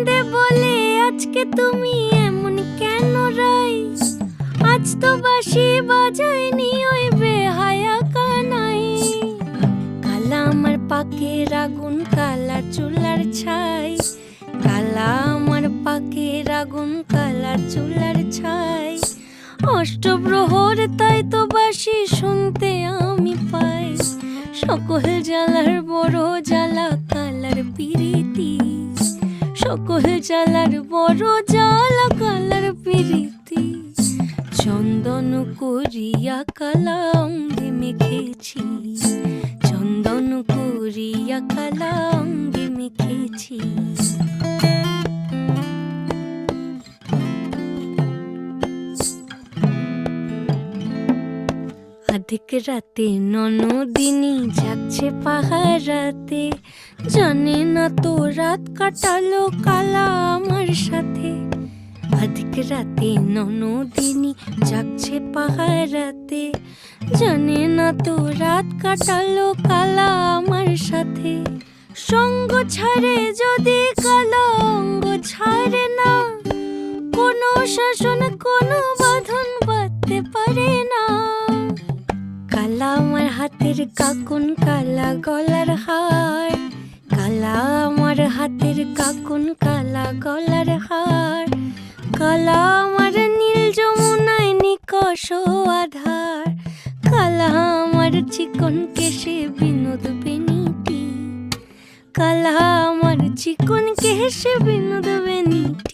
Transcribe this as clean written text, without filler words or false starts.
কান্দে বলে আজকে তুমি এমন কেন রাই? আজ তো বাঁশি বাজায়নি ওই বেহায়া কানাই। কালা আমার পাকের আগুন, কালা চুলার ছাই। কালা আমার পাকের আগুন, কালা চুলার ছাই। অষ্টপ্রহর তাই তো বাঁশি শুনতে আমি পাই। সকল জ্বালার বড় জ্বালা কালার পিরিতি। সকল জ্বালার বড় জ্বালা কালার পিরিতি। চন্দন করিয়া কালা অঙ্গে মেখেছি। চন্দন করিয়া কালা অঙ্গে মেখেছি। আধিক রাতে ননদিনী যাচ্ছে পাহারাতে। জানে না তো রাত কাটালো কালা আমার সাথে। আধিক রাতে ননদিনী যাচ্ছে পাহারাতে। জানে না তো রাত কাটালো কালা আমার সাথে। সঙ্গ ছাড়ে যদি কালা অঙ্গ ছাড়ে না। কোনো শাসন কোনো বাঁধন বাঁধতে পারে না। কালা আমার হাতের কাকুন, কালা গলার হার। কালা আমার হাতের কাকুন, কালা গলার হার। কালা আমার নীল যমুনায় নিকষ আধার। কালা আমার চিকন কেশে বিনোদ বেনিটি। কালা আমার চিকন কেশে বিনোদ বেনিটি।